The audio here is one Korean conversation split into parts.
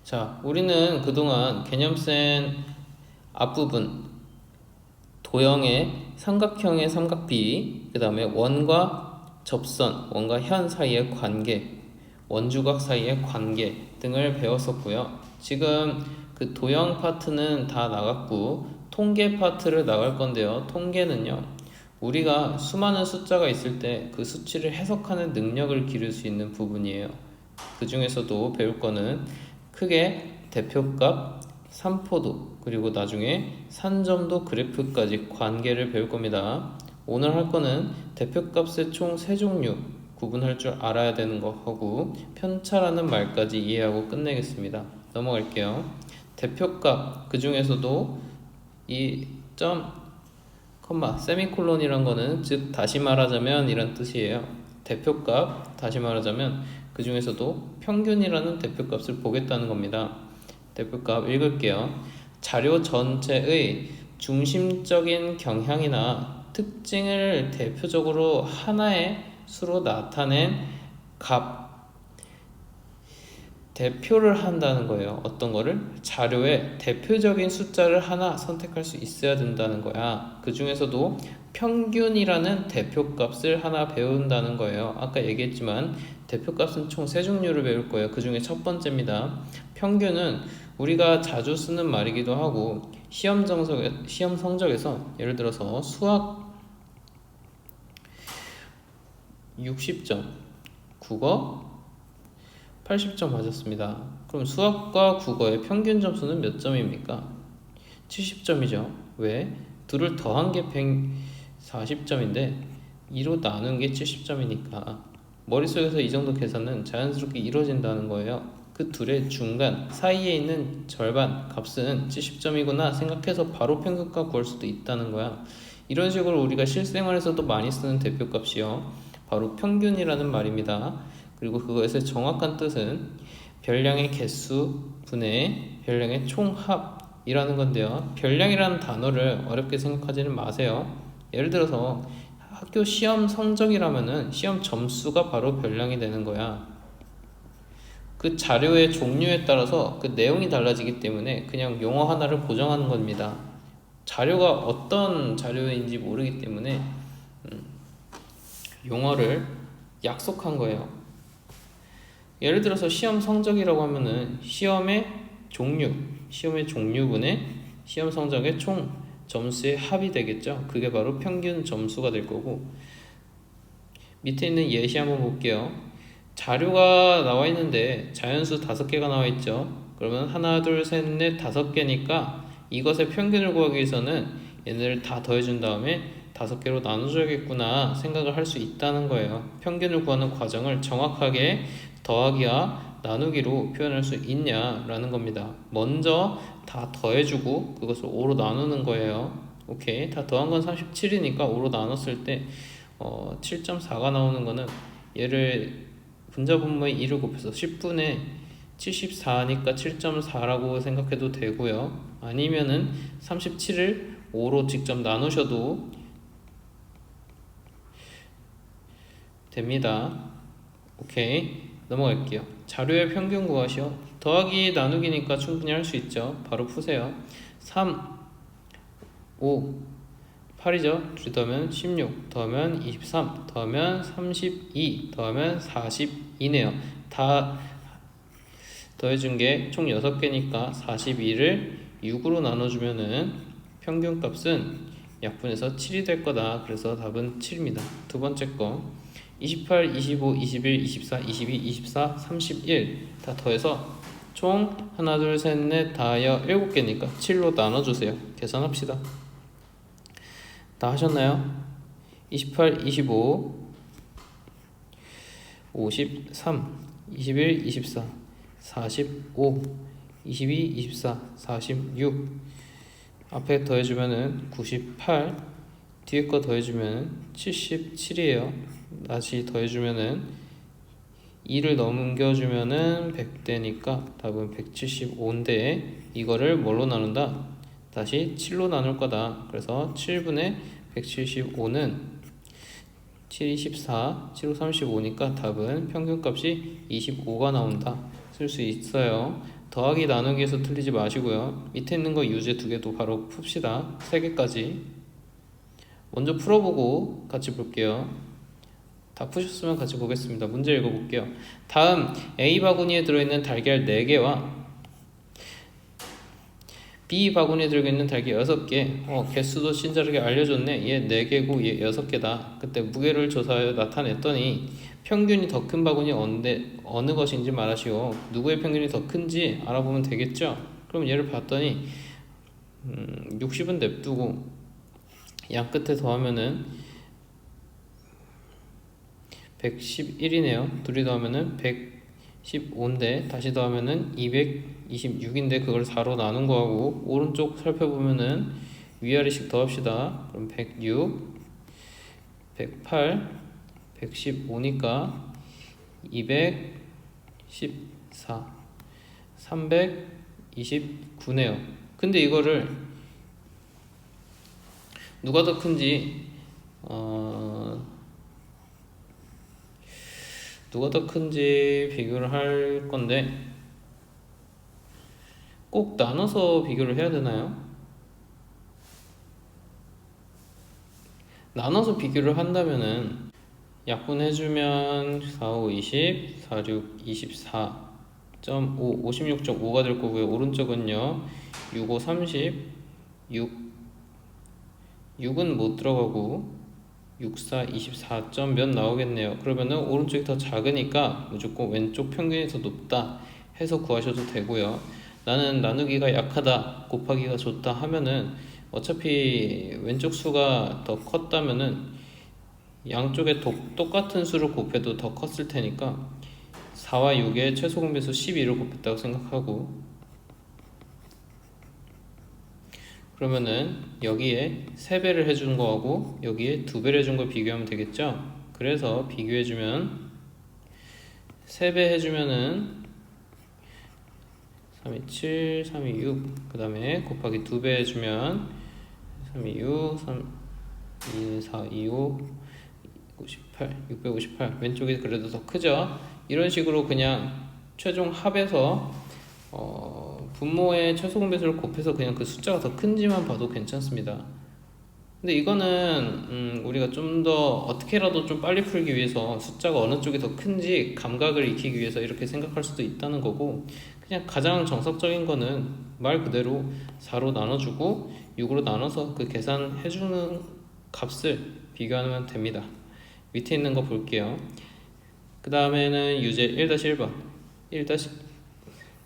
자, 우리는 그동안 개념센 앞부분, 도형의 삼각형의 삼각비, 그 다음에 원과 접선, 원과 현 사이의 관계, 원주각 사이의 관계 등을 배웠었고요. 지금 그 도형 파트는 다 나갔고 통계 파트를 나갈 건데요. 통계는요, 우리가 수많은 숫자가 있을 때 그 수치를 해석하는 능력을 기를 수 있는 부분이에요. 그 중에서도 배울 거는 크게 대표값, 산포도, 그리고 나중에 산점도 그래프까지 관계를 배울 겁니다. 오늘 할 거는 대표값의 총 세 종류 구분할 줄 알아야 되는 거 하고 편차라는 말까지 이해하고 끝내겠습니다. 넘어갈게요. 대표값, 그 중에서도 이 점, 컴마, 세미콜론이란 거는 즉 다시 말하자면 이란 뜻이에요. 대표값, 다시 말하자면 그 중에서도 평균이라는 대표값을 보겠다는 겁니다. 대표값 읽을게요. 자료 전체의 중심적인 경향이나 특징을 대표적으로 하나의 수로 나타낸 값, 대표를 한다는 거예요. 어떤 거를? 자료에 대표적인 숫자를 하나 선택할 수 있어야 된다는 거야. 그 중에서도 평균이라는 대표값을 하나 배운다는 거예요. 아까 얘기했지만 대표값은 총 세 종류를 배울 거예요. 그 중에 첫 번째입니다. 평균은 우리가 자주 쓰는 말이기도 하고 시험 성적에서 예를 들어서 수학 60점, 국어 80점 맞았습니다. 그럼 수학과 국어의 평균 점수는 몇 점입니까? 70점이죠. 왜? 둘을 더한 게 140점인데 2로 나눈 게 70점이니까 머릿속에서 이 정도 계산은 자연스럽게 이루어진다는 거예요. 그 둘의 중간 사이에 있는 절반 값은 70점이구나 생각해서 바로 평균값 구할 수도 있다는 거야. 이런 식으로 우리가 실생활에서도 많이 쓰는 대표값이요, 바로 평균이라는 말입니다. 그리고 그것의 정확한 뜻은 별량의 개수 분의 별량의 총합이라는 건데요. 별량이라는 단어를 어렵게 생각하지는 마세요. 예를 들어서 학교 시험 성적이라면은 시험 점수가 바로 별량이 되는 거야. 그 자료의 종류에 따라서 그 내용이 달라지기 때문에 그냥 용어 하나를 고정하는 겁니다. 자료가 어떤 자료인지 모르기 때문에 용어를 약속한 거예요. 예를 들어서 시험 성적이라고 하면은 시험의 종류분의 시험 성적의 총 점수의 합이 되겠죠. 그게 바로 평균 점수가 될 거고, 밑에 있는 예시 한번 볼게요. 자료가 나와 있는데 자연수 5개가 나와 있죠. 그러면 하나, 둘, 셋, 넷, 5개니까 이것의 평균을 구하기 위해서는 얘네를 다 더해준 다음에 5개로 나눠줘야겠구나 생각을 할 수 있다는 거예요. 평균을 구하는 과정을 정확하게 더하기와 나누기로 표현할 수 있냐라는 겁니다. 먼저 다 더해주고 그것을 5로 나누는 거예요. 오케이, 다 더한 건 37이니까 5로 나눴을 때 7.4가 나오는 거는 얘를 분자분모의 2를 곱해서 10분의 74니까 7.4라고 생각해도 되고요. 아니면은 37을 5로 직접 나누셔도 됩니다. 오케이, 넘어갈게요. 자료의 평균 구하시오. 더하기 나누기니까 충분히 할 수 있죠. 바로 푸세요. 3, 5, 8이죠. 2 더하면 16, 더하면 23, 더하면 32, 더하면 42네요. 다 더해준 게 총 6개니까 42를 6으로 나눠주면은 평균값은 약분해서 7이 될 거다. 그래서 답은 7입니다. 두 번째 거 28, 25, 21, 24, 22, 24, 31 다 더해서 총 하나, 둘, 셋, 넷, 다여 7개니까 7로 나눠주세요. 계산합시다. 다 하셨나요? 28, 25, 53, 21, 24, 45, 22, 24, 46 앞에 더해주면은 98, 뒤에 거 더해주면 77이에요. 다시 더해주면은 2를 넘겨주면은 100대니까 답은 175인데 이거를 뭘로 나눈다? 다시 7로 나눌 거다. 그래서 7분의 175는 7, 24, 7로 35니까 답은 평균값이 25가 나온다. 쓸 수 있어요. 더하기 나누기에서 틀리지 마시고요. 밑에 있는 거 유제 두 개도 바로 풉시다. 세 개까지 먼저 풀어보고 같이 볼게요. 다 푸셨으면 같이 보겠습니다. 문제 읽어볼게요. 다음 A 바구니에 들어있는 달걀 4개와 B 바구니에 들어있는 달걀 6개. 개수도 친절하게 알려줬네. 얘 4개고 얘 6개다. 그때 무게를 조사하여 나타냈더니 평균이 더 큰 바구니 어느 것인지 말하시오. 누구의 평균이 더 큰지 알아보면 되겠죠? 그럼 얘를 봤더니 60은 냅두고 양 끝에 더하면은 111이네요. 둘이 더하면은 115인데 다시 더하면은 226인데 그걸 4로 나눈 거하고 오른쪽 살펴보면은 위아래씩 더합시다. 그럼 106, 108, 115니까 214, 329네요. 근데 이거를 누가 더 큰지 비교를 할 건데 꼭 나눠서 비교를 해야 되나요? 나눠서 비교를 한다면은 약분해주면 4, 5, 20, 4, 6, 24.5, 56.5가 될 거고요. 오른쪽은요 6, 5, 30, 6은 못 들어가고 64, 24점 몇 나오겠네요. 그러면은 오른쪽이 더 작으니까 무조건 왼쪽 평균이 더 높다 해서 구하셔도 되고요. 나는 나누기가 약하다, 곱하기가 좋다 하면은 어차피 왼쪽 수가 더 컸다면은 양쪽에 똑같은 수를 곱해도 더 컸을 테니까 4와 6의 최소 공배수 12를 곱했다고 생각하고, 그러면은 여기에 3배를 해준 거하고 여기에 2배를 해준 걸 비교하면 되겠죠? 그래서 비교해주면 3배 해주면은 327, 326, 그 다음에 곱하기 2배 해주면 326, 425, 58, 658. 왼쪽이 그래도 더 크죠? 이런 식으로 그냥 최종 합해서 분모의 최소 공배수를 곱해서 그냥 그 숫자가 더 큰지만 봐도 괜찮습니다. 근데 이거는 우리가 좀 더 어떻게라도 좀 빨리 풀기 위해서 숫자가 어느 쪽이 더 큰지 감각을 익히기 위해서 이렇게 생각할 수도 있다는 거고, 그냥 가장 정석적인 거는 말 그대로 4로 나눠주고 6으로 나눠서 그 계산해주는 값을 비교하면 됩니다. 밑에 있는 거 볼게요. 그 다음에는 유제 1-1번, 그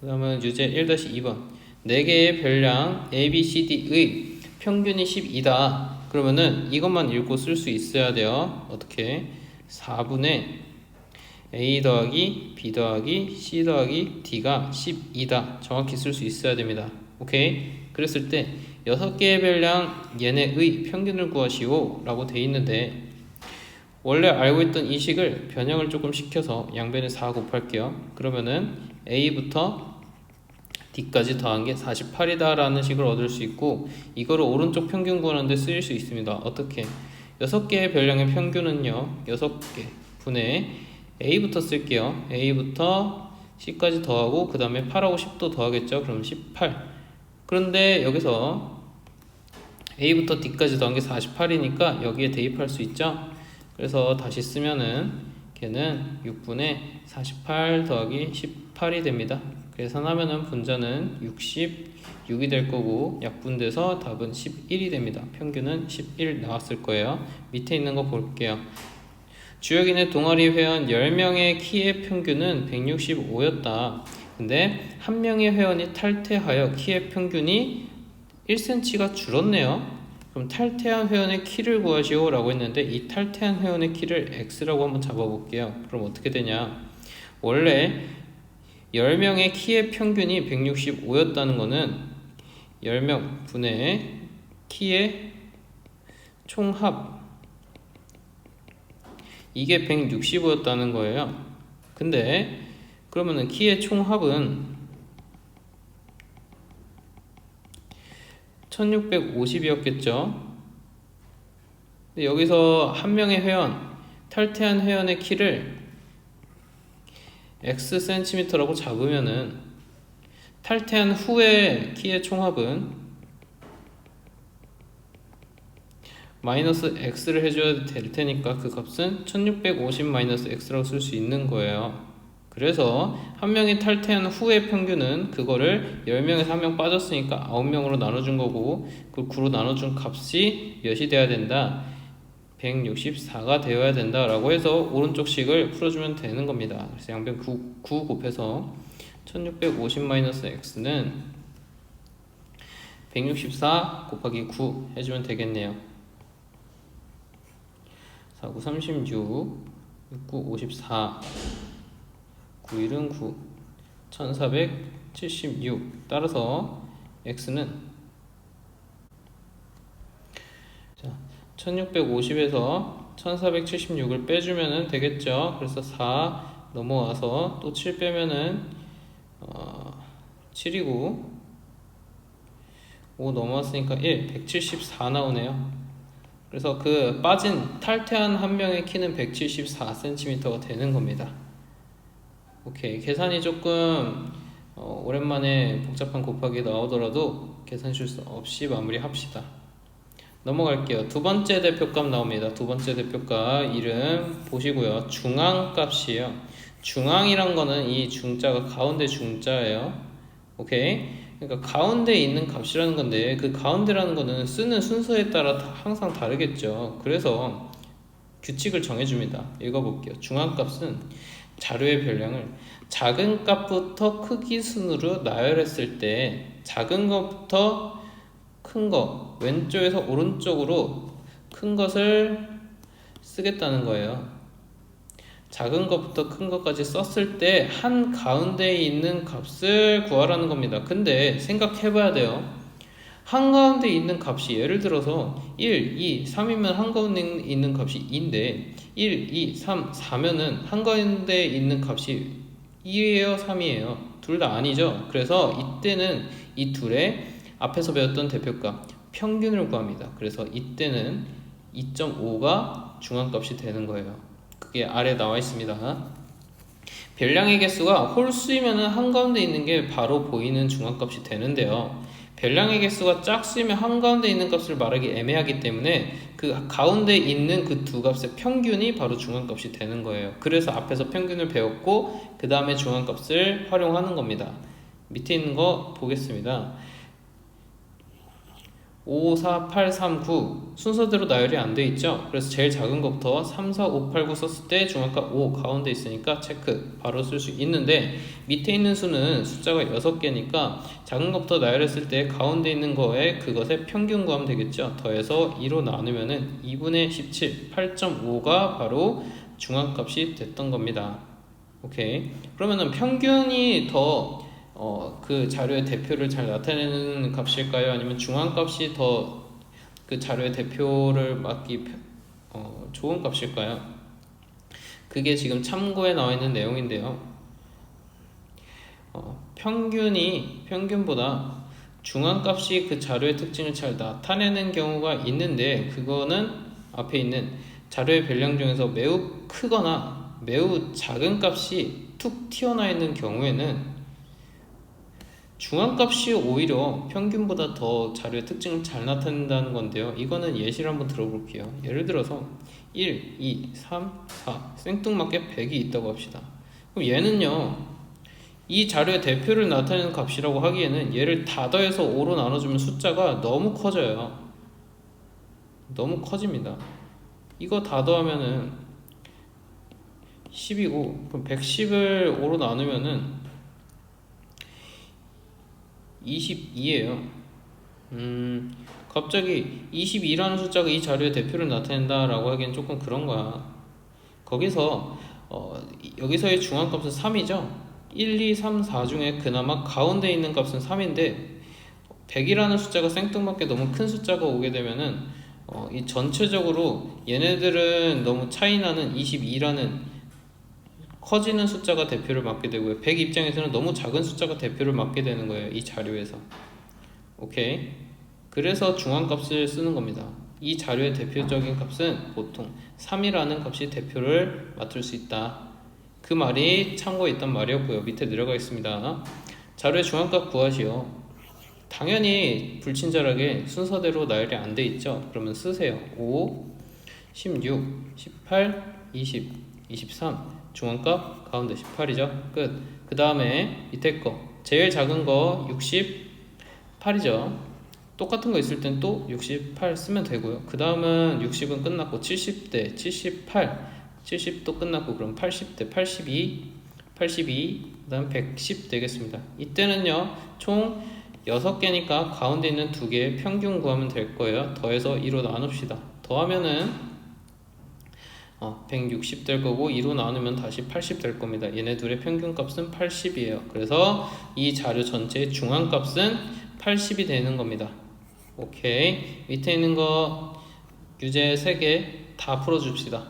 다음은 유제 1-2번. 4개의 별량 A, B, C, D의 평균이 12다. 그러면은 이것만 읽고 쓸 수 있어야 돼요. 어떻게? 4분의 A 더하기 B 더하기 C 더하기 D가 12다. 정확히 쓸 수 있어야 됩니다. 오케이? 그랬을 때 6개의 별량 얘네의 평균을 구하시오 라고 돼 있는데, 원래 알고 있던 이 식을 변형을 조금 시켜서 양변에 4 곱할게요. 그러면은 A부터 D까지 더한 게 48이다 라는 식을 얻을 수 있고, 이거를 오른쪽 평균 구하는데 쓰일 수 있습니다. 어떻게? 6개의 별량의 평균은요 6개 분의 A부터 쓸게요. A부터 C까지 더하고 그 다음에 8하고 10도 더하겠죠. 그럼 18. 그런데 여기서 A부터 D까지 더한 게 48이니까 여기에 대입할 수 있죠. 그래서 다시 쓰면은 걔는 6분의 48 더하기 18이 됩니다. 계산하면은 분자는 66이 될 거고 약분돼서 답은 11이 됩니다. 평균은 11 나왔을 거예요. 밑에 있는 거 볼게요. 주역인의 동아리 회원 10명의 키의 평균은 165였다. 근데 한 명의 회원이 탈퇴하여 키의 평균이 1cm가 줄었네요. 그럼 탈퇴한 회원의 키를 구하시오 라고 했는데, 이 탈퇴한 회원의 키를 x라고 한번 잡아볼게요. 그럼 어떻게 되냐? 원래 10명의 키의 평균이 165였다는 거는 10명 분의 키의 총합, 이게 165였다는 거예요. 근데 그러면은 키의 총합은 1650이었겠죠. 여기서 한 명의 회원, 탈퇴한 회원의 키를 x cm라고 잡으면은 탈퇴한 후의 키의 총합은 마이너스 x를 해줘야 될 테니까 그 값은 1650 마이너스 x라고 쓸 수 있는 거예요. 그래서 한 명이 탈퇴한 후의 평균은 그거를 10명에서 한 명 빠졌으니까 9명으로 나눠준 거고 그 9로 나눠준 값이 몇이 돼야 된다? 164가 되어야 된다 라고 해서 오른쪽 식을 풀어주면 되는 겁니다. 그래서 양변 9 곱해서 1650 마이너스 x는 164 곱하기 9 해주면 되겠네요. 4, 9, 36, 6, 9, 54, 9일은 9, 1476. 따라서 x는 1650에서 1476을 빼주면 되겠죠. 그래서 4 넘어와서 또 7 빼면은 7이고 5 넘어왔으니까 174 나오네요. 그래서 그 빠진 탈퇴한 한 명의 키는 174cm가 되는 겁니다. 오케이, 계산이 조금 오랜만에 복잡한 곱하기 나오더라도 계산 실수 없이 마무리합시다. 넘어갈게요. 두 번째 대표값 나옵니다. 두 번째 대표값 이름 보시고요. 중앙값이에요. 중앙이란 거는 이 중자가 가운데 중자예요. 오케이, 그러니까 가운데 있는 값이라는 건데 그 가운데라는 거는 쓰는 순서에 따라 항상 다르겠죠. 그래서 규칙을 정해줍니다. 읽어볼게요. 중앙값은 자료의 별량을 작은 값부터 크기 순으로 나열했을 때 작은 것부터 큰 거, 왼쪽에서 오른쪽으로 큰 것을 쓰겠다는 거예요. 작은 것부터 큰 것까지 썼을 때 한 가운데에 있는 값을 구하라는 겁니다. 근데 생각해 봐야 돼요. 한가운데 있는 값이 예를 들어서 1, 2, 3이면 한가운데 있는 값이 2인데 1, 2, 3, 4면은 한가운데 있는 값이 2예요, 3이에요? 둘 다 아니죠. 그래서 이때는 이 둘의 앞에서 배웠던 대표값 평균을 구합니다. 그래서 이때는 2.5가 중앙값이 되는 거예요. 그게 아래 나와 있습니다. 별량의 개수가 홀수이면 한가운데 있는 게 바로 보이는 중앙값이 되는데요. 별량의 개수가 짝수이면 한가운데 있는 값을 말하기 애매하기 때문에 그 가운데 있는 그 두 값의 평균이 바로 중앙값이 되는 거예요. 그래서 앞에서 평균을 배웠고 그 다음에 중앙값을 활용하는 겁니다. 밑에 있는 거 보겠습니다. 5, 4, 8, 3, 9 순서대로 나열이 안 돼 있죠. 그래서 제일 작은 것부터 3, 4, 5, 8, 9 썼을 때 중앙값 5 가운데 있으니까 체크 바로 쓸 수 있는데 밑에 있는 수는 숫자가 6개니까 작은 것부터 나열했을 때 가운데 있는 거에 그것의 평균 구하면 되겠죠. 더해서 2로 나누면은 2분의 17, 8.5가 바로 중앙값이 됐던 겁니다. 오케이, 그러면은 평균이 더 그 자료의 대표를 잘 나타내는 값일까요? 아니면 중앙값이 더 그 자료의 대표를 맞기 좋은 값일까요? 그게 지금 참고에 나와 있는 내용인데요. 평균보다 중앙값이 그 자료의 특징을 잘 나타내는 경우가 있는데 그거는 앞에 있는 자료의 별량 중에서 매우 크거나 매우 작은 값이 툭 튀어나와 있는 경우에는 중앙값이 오히려 평균보다 더 자료의 특징을 잘 나타낸다는 건데요. 이거는 예시를 한번 들어볼게요. 예를 들어서 1, 2, 3, 4 생뚱맞게 100이 있다고 합시다. 그럼 얘는요, 이 자료의 대표를 나타내는 값이라고 하기에는 얘를 다 더해서 5로 나눠주면 숫자가 너무 커져요. 너무 커집니다. 이거 다 더하면은 10이고 그럼 110을 5로 나누면은 22예요. 갑자기 22라는 숫자가 이 자료의 대표를 나타낸다라고 하기엔 조금 그런 거야. 거기서 여기서의 중앙값은 3이죠. 1, 2, 3, 4 중에 그나마 가운데 있는 값은 3인데 100이라는 숫자가 생뚱맞게 너무 큰 숫자가 오게 되면은 이 전체적으로 얘네들은 너무 차이나는 22라는 커지는 숫자가 대표를 맡게 되고요. 100 입장에서는 너무 작은 숫자가 대표를 맡게 되는 거예요. 이 자료에서. 오케이. 그래서 중앙값을 쓰는 겁니다. 이 자료의 대표적인 값은 보통 3이라는 값이 대표를 맡을 수 있다. 그 말이 참고에 있던 말이었고요. 밑에 내려가겠습니다. 자료의 중앙값 구하시오. 당연히 불친절하게 순서대로 나열이 안 돼 있죠. 그러면 쓰세요. 5, 16, 18, 20, 23. 중앙값 가운데 18이죠. 끝. 그 다음에 밑에 거 제일 작은 거 68이죠. 똑같은 거 있을 땐 또 68 쓰면 되고요. 그 다음은 60은 끝났고 70대 78, 70도 끝났고 그럼 80대 82, 82, 그 다음 110 되겠습니다. 이때는요 총 6개니까 가운데 있는 2개 평균 구하면 될 거예요. 더해서 2로 나눕시다. 더하면은 160 될 거고 2로 나누면 다시 80 될 겁니다. 얘네 둘의 평균 값은 80이에요. 그래서 이 자료 전체의 중앙 값은 80이 되는 겁니다. 오케이. 밑에 있는 거 유제 3개 다 풀어줍시다.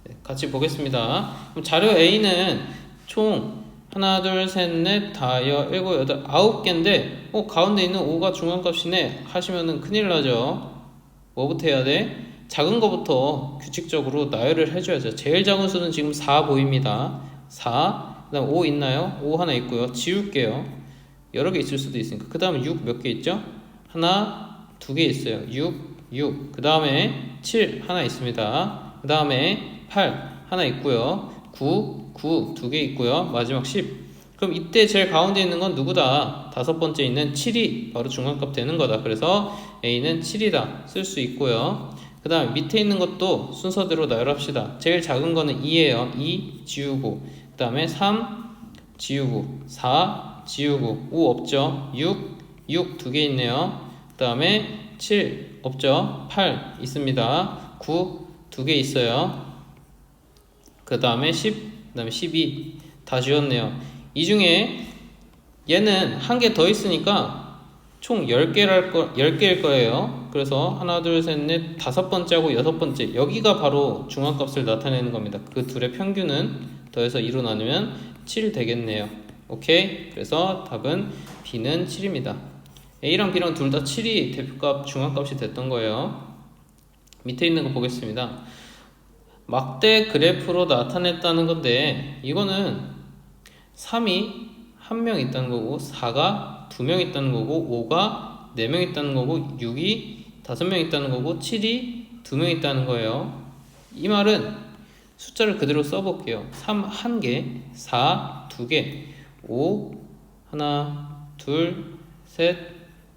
네, 같이 보겠습니다. 그럼 자료 A는 총 하나, 둘, 셋, 넷, 다, 여, 일곱, 여덟, 9개인데 가운데 있는 5가 중앙값이네 하시면은 큰일 나죠. 뭐부터 해야 돼? 작은 거부터 규칙적으로 나열을 해줘야죠. 제일 작은 수는 지금 4 보입니다. 4, 그 다음 5 있나요? 5 하나 있고요. 지울게요. 여러 개 있을 수도 있으니까. 그 다음에 6 몇 개 있죠? 하나, 2개 있어요. 6. 그 다음에 7 하나 있습니다. 그 다음에 8 하나 있고요. 9 2개 있고요. 마지막 10. 그럼 이때 제일 가운데 있는 건 누구다? 5번째 있는 7이 바로 중앙값 되는 거다. 그래서 A는 7이다 쓸 수 있고요. 그 다음 밑에 있는 것도 순서대로 나열합시다. 제일 작은 거는 2예요. 2 지우고, 그 다음에 3 지우고, 4 지우고, 5 없죠. 6 2개 있네요. 그 다음에 7 없죠. 8 있습니다. 9 2개 있어요. 그 다음에 10, 그 다음에 12 다 지웠네요. 이 중에 얘는 한 개 더 있으니까 총 10개일 거예요. 그래서 하나, 둘, 셋, 넷, 5번째하고 6번째 여기가 바로 중앙값을 나타내는 겁니다. 그 둘의 평균은 더해서 2로 나누면 7 되겠네요. 오케이? 그래서 답은 B는 7입니다. A랑 B랑 둘 다 7이 대표값 중앙값이 됐던 거예요. 밑에 있는 거 보겠습니다. 막대 그래프로 나타냈다는 건데 이거는 3이 1명 있다는 거고 4가 2명 있다는 거고 5가 4명 있다는 거고 6이 5명 있다는 거고 7이 2명 있다는 거예요. 이 말은 숫자를 그대로 써볼게요. 3 1개, 4 2개, 5 하나, 둘, 셋,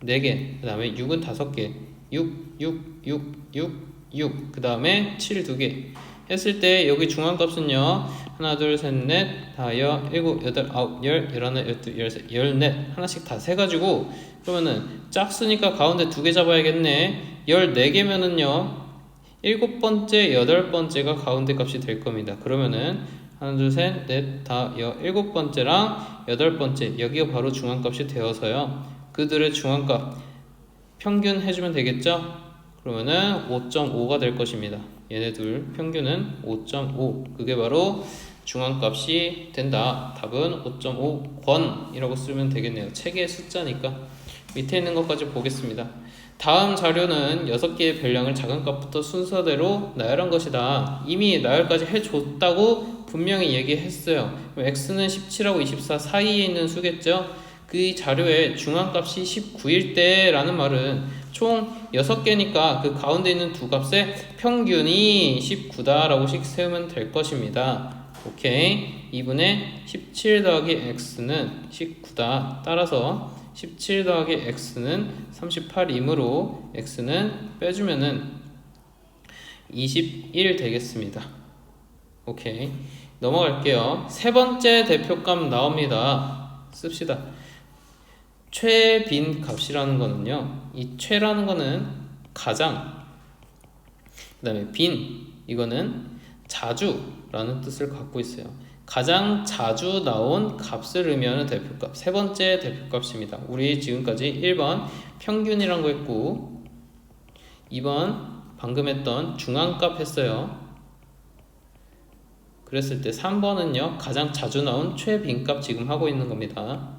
4개, 그 다음에 6은 5개, 6, 그 다음에 7 2개 했을 때 여기 중앙값은요 하나, 둘, 셋, 넷, 다, 여, 일곱, 여덟, 아홉, 열, 열하나, 열둘, 열셋, 열넷 하나씩 다 세가지고 그러면은 짝수니까 가운데 2개 잡아야겠네. 14개면은요 7번째, 8번째가 가운데 값이 될 겁니다. 그러면은 하나, 둘, 셋, 넷, 다, 여, 7번째랑 8번째 여기가 바로 중앙값이 되어서요 그들의 중앙값 평균 해주면 되겠죠? 그러면은 5.5가 될 것입니다. 얘네 둘 평균은 5.5 그게 바로 중앙값이 된다. 답은 5.5권이라고 쓰면 되겠네요. 책의 숫자니까. 밑에 있는 것까지 보겠습니다. 다음 자료는 6개의 별량을 작은 값부터 순서대로 나열한 것이다. 이미 나열까지 해줬다고 분명히 얘기했어요. X는 17하고 24 사이에 있는 수겠죠. 그 자료의 중앙값이 19일 때라는 말은 총 6개니까 그 가운데 있는 두 값의 평균이 19다 라고 씩 세우면 될 것입니다. 오케이. 2분의 17 더하기 x는 19다. 따라서 17 더하기 x는 38이므로 x는 빼주면은 21 되겠습니다. 오케이. 넘어갈게요. 세 번째 대표값 나옵니다. 씁시다. 최빈 값이라는 거는요, 이 최라는 거는 가장, 그 다음에 빈, 이거는 자주라는 뜻을 갖고 있어요. 가장 자주 나온 값을 의미하는 대표값, 세 번째 대표값입니다. 우리 지금까지 1번 평균이란 거 했고 2번 방금 했던 중앙값 했어요. 그랬을 때 3번은요 가장 자주 나온 최빈값 지금 하고 있는 겁니다.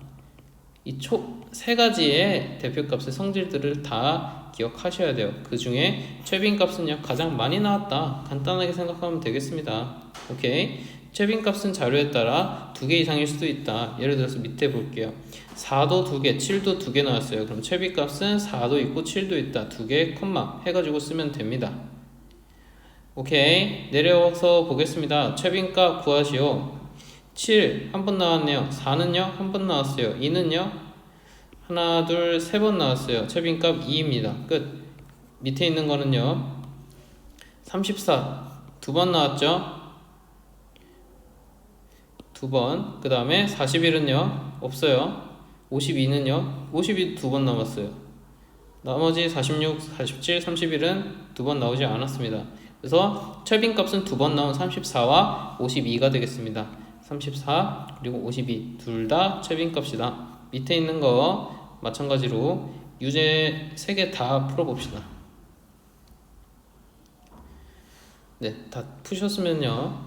이 세 가지의 대표값의 성질들을 다 기억하셔야 돼요. 그 중에 최빈값은요 가장 많이 나왔다. 간단하게 생각하면 되겠습니다. 오케이. 최빈값은 자료에 따라 2개 이상일 수도 있다. 예를 들어서 밑에 볼게요. 4도 2개, 7도 2개 나왔어요. 그럼 최빈값은 4도 있고 7도 있다. 2개 콤마 해가지고 쓰면 됩니다. 오케이, 내려와서 보겠습니다. 최빈값 구하시오. 7 한 번 나왔네요. 4는요? 한 번 나왔어요. 2는요? 하나, 둘, 세 번 나왔어요. 최빈값 2입니다. 끝. 밑에 있는 거는요. 34 두 번 나왔죠? 두 번. 그 다음에 41은요? 없어요. 52는요? 52 두 번 남았어요. 나머지 46, 47, 31은 두 번 나오지 않았습니다. 그래서 최빈값은 두 번 나온 34와 52가 되겠습니다. 34 그리고 52 둘 다 최빈값이다. 밑에 있는 거 마찬가지로 유제 3개 다 풀어봅시다. 네, 다 푸셨으면요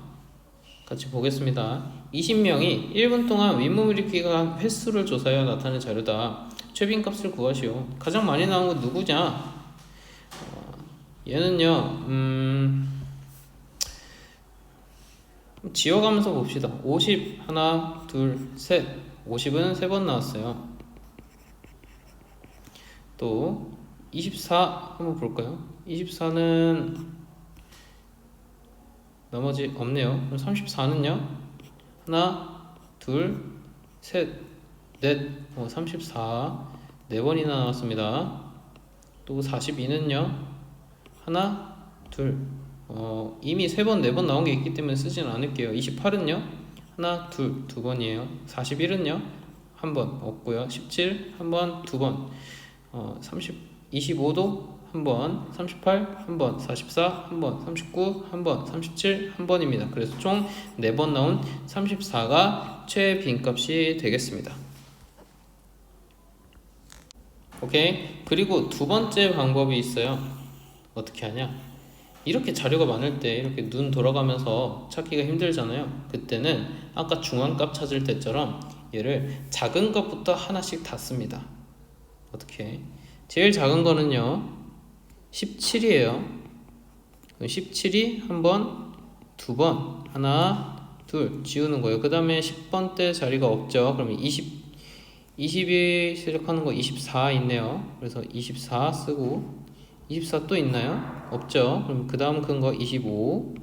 같이 보겠습니다. 20명이 1분 동안 윗몸 일으키기가 한 횟수를 조사하여 나타낸 자료다. 최빈값을 구하시오. 가장 많이 나온 건 누구냐? 얘는요 지워가면서 봅시다. 50 하나 둘 셋 50은 3번 나왔어요. 또 24 한번 볼까요? 24는 나머지 없네요. 그럼 34는요? 하나 둘 셋 넷 34 4번이나 나왔습니다. 또 42는요? 하나 둘 이미 3번 4번 나온 게 있기 때문에 쓰지는 않을게요. 28은요? 하나 둘 2번이에요. 41은요? 한 번 없고요. 17 한 번 2번 25도 한 번, 38 한 번, 44 한 번, 39 한 번, 37 한 번입니다. 그래서 총 4번 나온 34가 최빈값이 되겠습니다. 오케이. 그리고 두 번째 방법이 있어요. 어떻게 하냐? 이렇게 자료가 많을 때 이렇게 눈 돌아가면서 찾기가 힘들잖아요. 그때는 아까 중앙값 찾을 때처럼 얘를 작은 것부터 하나씩 다 씁니다. 어떻게? 제일 작은 거는요 17이에요 17이 한 번, 두 번, 하나, 둘 지우는 거예요. 그 다음에 10번대 자리가 없죠. 그러면 20이 시작하는 거 24 있네요. 그래서 24 쓰고 24 또 있나요? 없죠. 그럼 그 다음 큰 거 25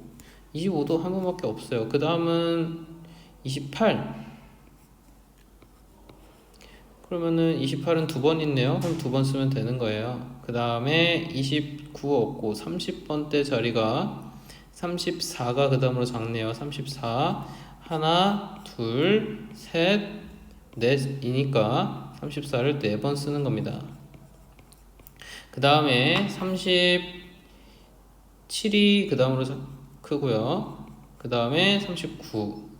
25도 한 번밖에 없어요. 그 다음은 28 그러면은 28은 두 번 있네요. 그럼 두 번 쓰면 되는 거예요. 그 다음에 29 없고 30번대 자리가 34가 그 다음으로 작네요. 34 하나 둘 셋 넷이니까 34를 4번 쓰는 겁니다. 그 다음에 37이 그 다음으로 크고요. 그 다음에 39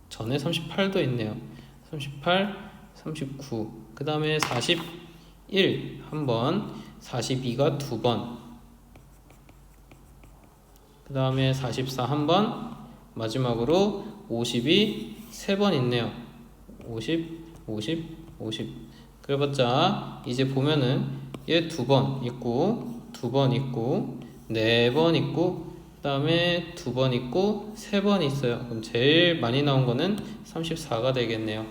전에 38도 있네요. 38 39 그 다음에 41 한번 42가 두번 그 다음에 44 한번 마지막으로 50이 3번 있네요. 50 그래봤자 이제 보면은 얘 2번 있고 2번 있고 4번 있고 그 다음에 2번 있고 3번 있어요. 그럼 제일 많이 나온 거는 34가 되겠네요.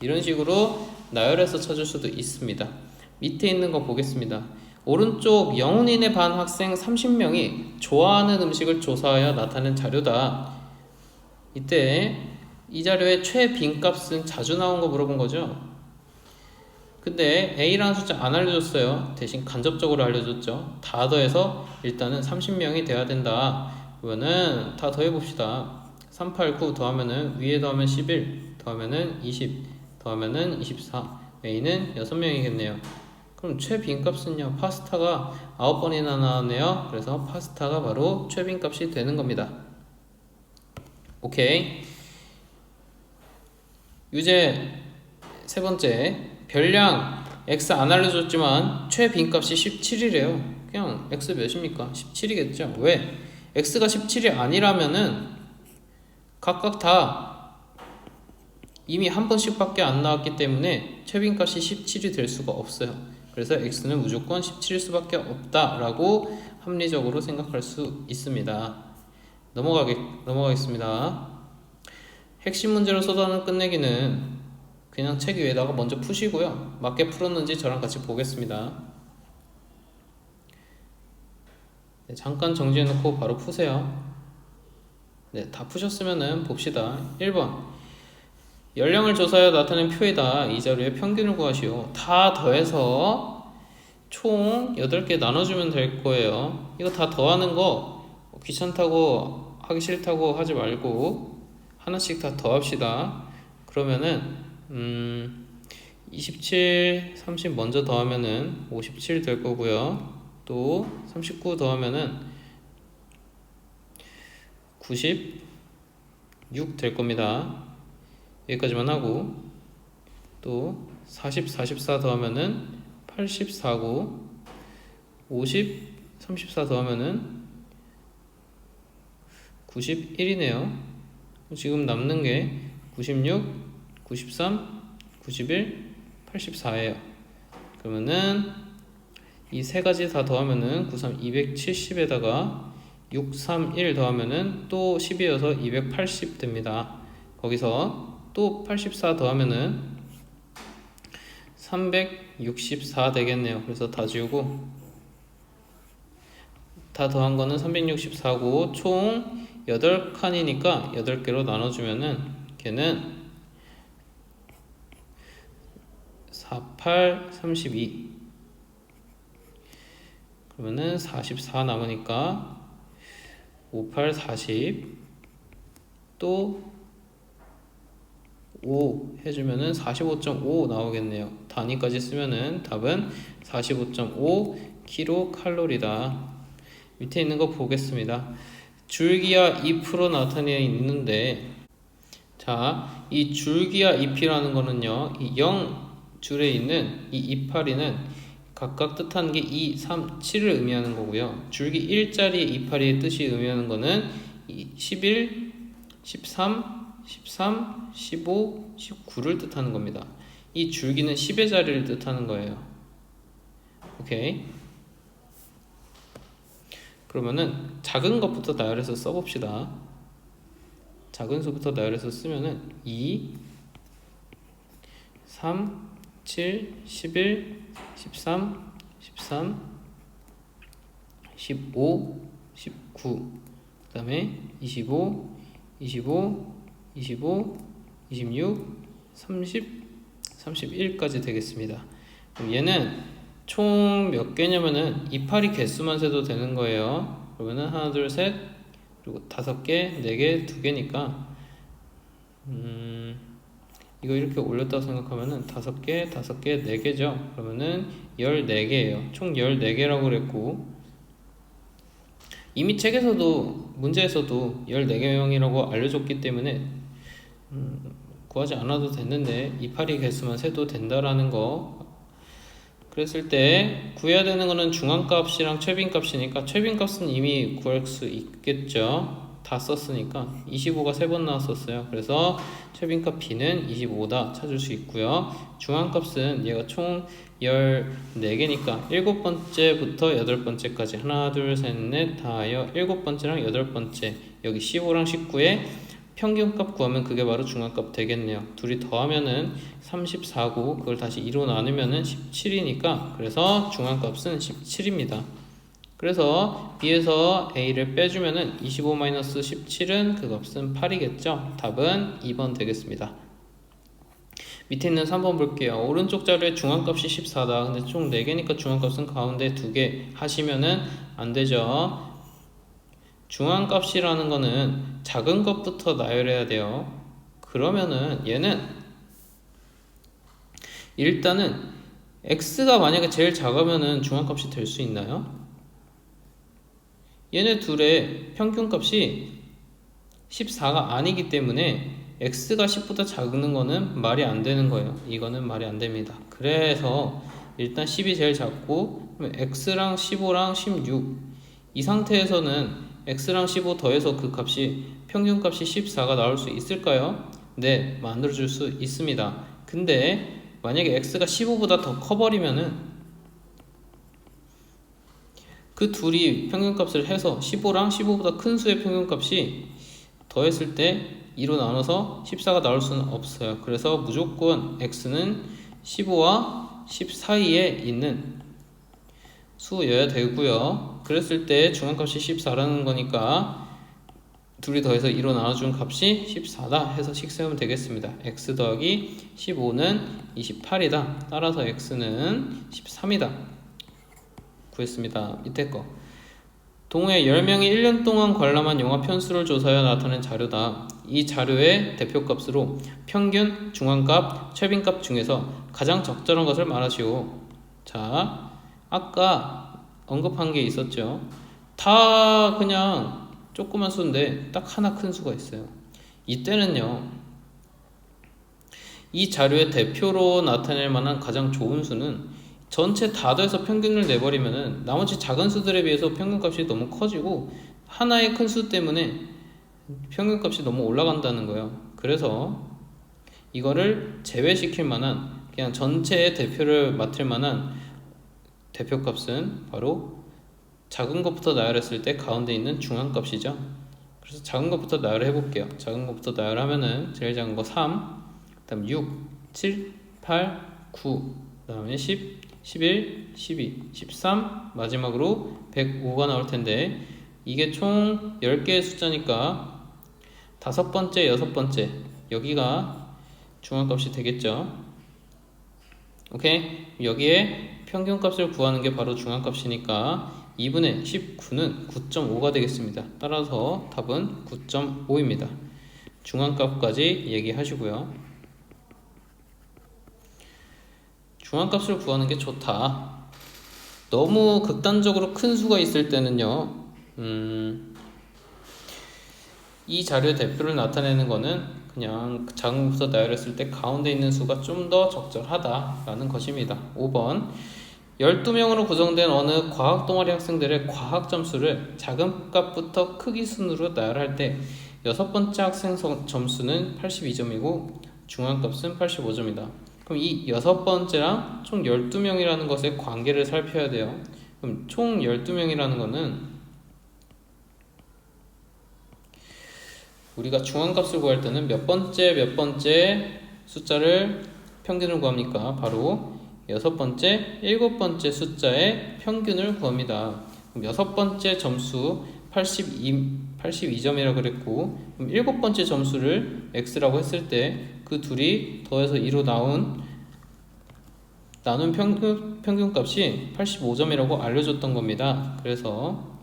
이런 식으로 나열해서 찾을 수도 있습니다. 밑에 있는 거 보겠습니다. 오른쪽 영훈인의 반 학생 30명이 좋아하는 음식을 조사하여 나타낸 자료다. 이때 이 자료의 최빈값은 자주 나온 거 물어본 거죠. 근데 A라는 숫자 안 알려줬어요. 대신 간접적으로 알려줬죠. 다 더해서 일단은 30명이 돼야 된다. 그러면은 다 더해봅시다. 3, 8, 9 더하면은 위에 더하면 11 더하면은 20 더하면은 24 A는 6명이겠네요. 그럼 최빈값은요 파스타가 9번이나 나왔네요. 그래서 파스타가 바로 최빈값이 되는 겁니다. 오케이. 유제 세 번째 별량 X 안 알려줬지만 최빈값이 17이래요. 그냥 X 몇입니까? 17이겠죠. 왜? X가 17이 아니라면은 각각 다 이미 한 번씩밖에 안 나왔기 때문에 최빈값이 17이 될 수가 없어요. 그래서 X는 무조건 17일 수밖에 없다라고 합리적으로 생각할 수 있습니다. 넘어가겠습니다. 핵심 문제로 쏟아는 끝내기는 그냥 책 위에다가 먼저 푸시고요. 맞게 풀었는지 저랑 같이 보겠습니다. 네, 잠깐 정지해놓고 바로 푸세요. 네, 다 푸셨으면은 봅시다. 1번 연령을 조사하여 나타낸 표에다 이 자료의 평균을 구하시오. 다 더해서 총 8개 나눠주면 될 거예요. 이거 다 더하는 거 귀찮다고 하기 싫다고 하지 말고 하나씩 다 더합시다. 그러면은 27, 30 먼저 더하면은 57 될 거고요. 또 39 더하면은 96 될 겁니다. 여기까지만 하고 또 40, 44 더하면은 84고 50, 34 더하면은 91이네요. 지금 남는 게 96, 93, 91, 84예요. 그러면은 이 세 가지 다 더하면은 93, 270에다가 631 더하면은 또 10이어서 280 됩니다. 거기서 또 84 더하면은 364 되겠네요. 그래서 다 지우고 다 더한 거는 364고 총 8칸이니까 8개로 나눠주면은 걔는 48, 32 그러면은 44 남으니까 58, 40 또 5 해주면은 45.5 나오겠네요. 단위까지 쓰면은 답은 45.5 킬로칼로리다. 밑에 있는 거 보겠습니다. 줄기와 잎으로 나타내 있는데, 자, 이 줄기와 잎이라는 거는요, 이 0줄에 있는 이 이파리는 각각 뜻하는 게 2, 3, 7을 의미하는 거고요. 줄기 1자리 이파리의 뜻이 의미하는 거는 11, 13, 13, 15, 19를 뜻하는 겁니다. 이 줄기는 10의 자리를 뜻하는 거예요. 오케이. 그러면은 작은 것부터 나열해서 써봅시다. 작은 수부터 나열해서 쓰면은 2, 3, 7, 11, 13, 13, 15, 19, 그 다음에 25, 25, 25, 26, 30, 31까지 되겠습니다. 그럼 얘는 총 몇 개냐면은 이파리 개수만 세도 되는 거예요. 그러면은 하나, 둘, 셋, 그리고 5개, 4개, 2개니까 이거 이렇게 올렸다고 생각하면은 5개, 5개, 4개죠. 그러면은 14개예요. 총 14개라고 그랬고 이미 책에서도 문제에서도 14개형이라고 알려줬기 때문에 구하지 않아도 됐는데 이파리 개수만 세도 된다라는 거 그랬을 때 구해야 되는 거는 중앙값이랑 최빈값이니까 최빈값은 이미 구할 수 있겠죠. 다 썼으니까 25가 3번 나왔었어요. 그래서 최빈값 B는 25다 찾을 수 있고요. 중앙값은 얘가 총 14개니까 7번째부터 8번째까지 하나 둘 셋 넷 다여 7번째랑 8번째 여기 15랑 19에 평균값 구하면 그게 바로 중앙값 되겠네요. 둘이 더하면은 34고 그걸 다시 2로 나누면은 17이니까 그래서 중앙값은 17입니다. 그래서 B에서 A를 빼주면은 25-17은 그 값은 8이겠죠. 답은 2번 되겠습니다. 밑에 있는 3번 볼게요. 오른쪽 자료에 중앙값이 14다. 근데 총 4개니까 중앙값은 가운데 2개 하시면은 안 되죠. 중앙값이라는 거는 작은 것부터 나열해야 돼요. 그러면은 얘는 일단은 x가 만약에 제일 작으면은 중앙값이 될 수 있나요? 얘네 둘의 평균값이 14가 아니기 때문에 x가 10보다 작은 거는 말이 안 되는 거예요. 이거는 말이 안 됩니다. 그래서 일단 10이 제일 작고 x랑 15랑 16 이 상태에서는 x랑 15 더해서 그 값이 평균값이 14가 나올 수 있을까요? 네, 만들어줄 수 있습니다. 근데 만약에 x가 15보다 더 커버리면은 그 둘이 평균값을 해서 15랑 15보다 큰 수의 평균값이 더했을 때 2로 나눠서 14가 나올 수는 없어요. 그래서 무조건 x는 15와 10 사이에 있는 수여야 되고요. 그랬을 때 중앙값이 14라는 거니까 둘이 더해서 2로 나눠준 값이 14다 해서 식 세우면 되겠습니다. x 더하기 15는 28이다. 따라서 x는 13이다. 구했습니다. 밑에 거. 동호회 10명이 1년 동안 관람한 영화 편수를 조사하여 나타낸 자료다. 이 자료의 대표값으로 평균, 중앙값, 최빈값 중에서 가장 적절한 것을 말하시오. 자, 아까 언급한 게 있었죠. 다 그냥 조그만 수인데 딱 하나 큰 수가 있어요. 이때는요, 이 자료의 대표로 나타낼 만한 가장 좋은 수는 전체 다 더해서 평균을 내버리면은 나머지 작은 수들에 비해서 평균값이 너무 커지고 하나의 큰 수 때문에 평균값이 너무 올라간다는 거예요. 그래서 이거를 제외시킬 만한, 그냥 전체의 대표를 맡을 만한 대표값은 바로 작은 것부터 나열했을 때 가운데 있는 중앙값이죠. 그래서 작은 것부터 나열을 해볼게요. 작은 것부터 나열하면은 제일 작은 거 3, 그 다음 6, 7, 8, 9, 그 다음에 10, 11, 12, 13, 마지막으로 105가 나올 텐데, 이게 총 10개의 숫자니까 다섯 번째, 여섯 번째, 여기가 중앙값이 되겠죠. 오케이? 여기에 평균값을 구하는 게 바로 중앙값이니까 2분의 19는 9.5가 되겠습니다. 따라서 답은 9.5입니다. 중앙값까지 얘기하시고요. 중앙값을 구하는 게 좋다. 너무 극단적으로 큰 수가 있을 때는요, 이 자료의 대표를 나타내는 거는 그냥 작은 것부터 나열했을 때 가운데 있는 수가 좀 더 적절하다라는 것입니다. 5번 12명으로 구성된 어느 과학 동아리 학생들의 과학 점수를 작은 값부터 크기 순으로 나열할 때 여섯 번째 학생 점수는 82점이고 중앙값은 85점이다. 그럼 이 여섯 번째랑 총 12명이라는 것의 관계를 살펴야 돼요. 그럼 총 12명이라는 거는 우리가 중앙값을 구할 때는 몇 번째 숫자를 평균을 구합니까? 바로 여섯 번째, 일곱 번째 숫자의 평균을 구합니다. 그럼 여섯 번째 점수 82점이라고 그랬고, 그럼 일곱 번째 점수를 x라고 했을 때 그 둘이 더해서 2로 나눈 평균값이 85점이라고 알려줬던 겁니다. 그래서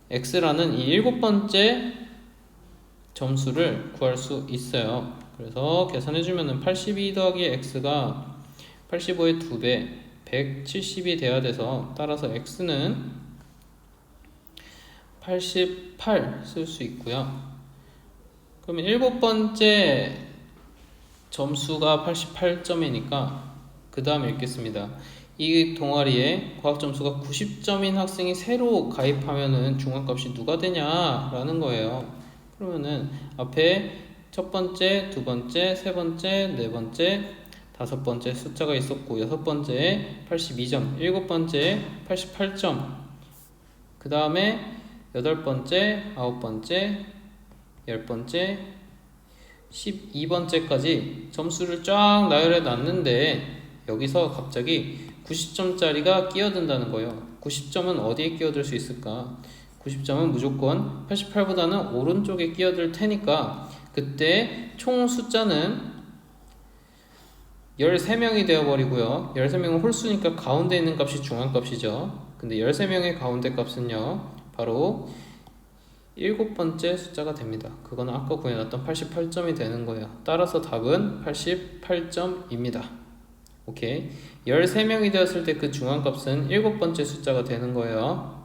x라는 이 일곱 번째 점수를 구할 수 있어요. 그래서 계산해주면은 82 더하기 x가 85의 2배 170이 돼야 돼서, 따라서 x는 88 쓸 수 있고요. 그러면 일곱 번째 점수가 88점이니까 그 다음 읽겠습니다. 이 동아리에 과학 점수가 90점인 학생이 새로 가입하면은 중앙값이 누가 되냐라는 거예요. 그러면은 앞에 첫 번째, 두 번째, 세 번째, 네 번째, 다섯 번째 숫자가 있었고, 여섯 번째에 82점, 일곱 번째에 88점, 그 다음에 여덟 번째, 아홉 번째, 열 번째, 12번째까지 점수를 쫙 나열해 놨는데 여기서 갑자기 90점짜리가 끼어든다는 거예요. 90점은 어디에 끼어들 수 있을까? 90점은 무조건 88보다는 오른쪽에 끼어들 테니까 그때 총 숫자는 13명이 되어버리고요. 13명은 홀수니까 가운데 있는 값이 중앙값이죠. 근데 13명의 가운데 값은요, 바로 일곱 번째 숫자가 됩니다. 그거는 아까 구해놨던 88점이 되는 거예요. 따라서 답은 88점입니다. 오케이. 13명이 되었을 때 그 중앙값은 일곱 번째 숫자가 되는 거예요.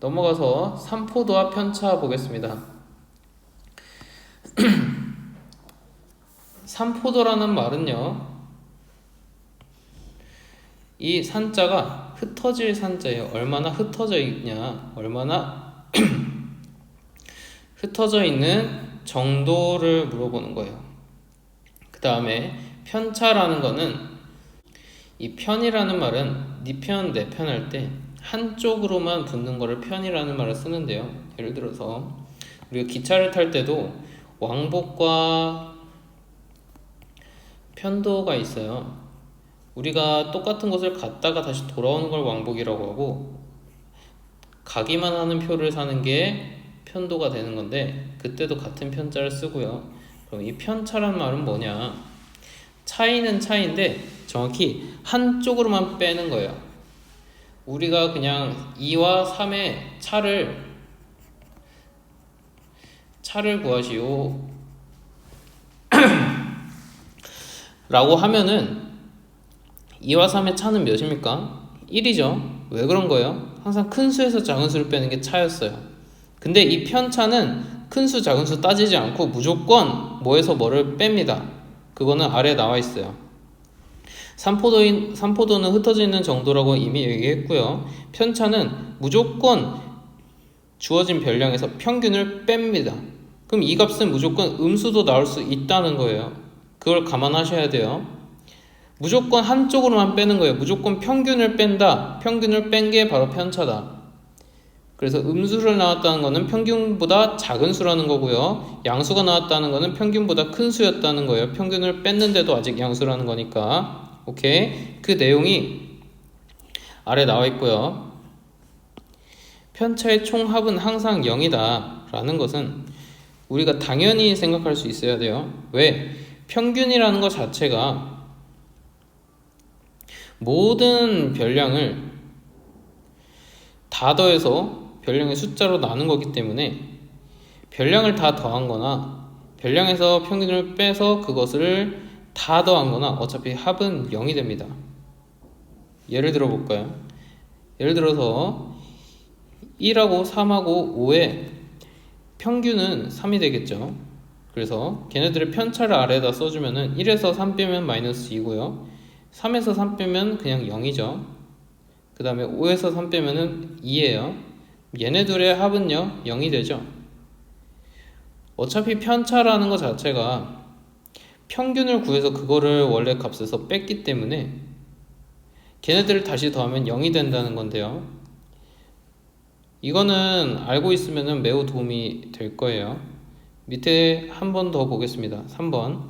넘어가서 산포도와 편차 보겠습니다. 산포도라는 말은요, 이 산자가 흩어질 산자예요. 얼마나 흩어져 있냐, 얼마나 흩어져 있는 정도를 물어보는 거예요. 그 다음에 편차라는 거는, 이 편이라는 말은 네 편, 내 편 할 때 한쪽으로만 붙는 거를 편이라는 말을 쓰는데요. 예를 들어서 우리가 기차를 탈 때도 왕복과 편도가 있어요. 우리가 똑같은 곳을 갔다가 다시 돌아오는 걸 왕복이라고 하고, 가기만 하는 표를 사는 게 편도가 되는 건데, 그때도 같은 편자를 쓰고요. 그럼 이 편차란 말은 뭐냐? 차이는 차이인데 정확히 한쪽으로만 빼는 거예요. 우리가 그냥 2와 3의 차를 구하시오 라고 하면은 2와 3의 차는 몇입니까? 1이죠. 왜 그런 거예요? 항상 큰 수에서 작은 수를 빼는 게 차였어요. 근데 이 편차는 큰 수, 작은 수 따지지 않고 무조건 뭐에서 뭐를 뺍니다. 그거는 아래에 나와 있어요. 산포도는 흩어져 있는 정도라고 이미 얘기했고요. 편차는 무조건 주어진 별량에서 평균을 뺍니다. 그럼 이 값은 무조건 음수도 나올 수 있다는 거예요. 그걸 감안하셔야 돼요. 무조건 한쪽으로만 빼는 거예요. 무조건 평균을 뺀다. 평균을 뺀 게 바로 편차다. 그래서 음수를 나왔다는 거는 평균보다 작은 수라는 거고요. 양수가 나왔다는 거는 평균보다 큰 수였다는 거예요. 평균을 뺐는데도 아직 양수라는 거니까. 오케이? 그 내용이 아래 나와 있고요. 편차의 총합은 항상 0이다 라는 것은 우리가 당연히 생각할 수 있어야 돼요. 왜? 평균이라는 것 자체가 모든 별량을 다 더해서 별량의 숫자로 나눈 거기 때문에 별량을 다 더한 거나 별량에서 평균을 빼서 그것을 다 더한 거나 어차피 합은 0이 됩니다. 예를 들어 볼까요? 예를 들어서 1하고 3하고 5의 평균은 3이 되겠죠. 그래서 걔네들의 편차를 아래에다 써주면은 1에서 3 빼면 마이너스 2고요 3에서 3 빼면 그냥 0이죠. 그 다음에 5에서 3 빼면은 2예요. 얘네들의 합은요 0이 되죠. 어차피 편차라는 것 자체가 평균을 구해서 그거를 원래 값에서 뺐기 때문에 걔네들을 다시 더하면 0이 된다는 건데요. 이거는 알고 있으면 매우 도움이 될 거예요. 밑에 한 번 더 보겠습니다. 3번.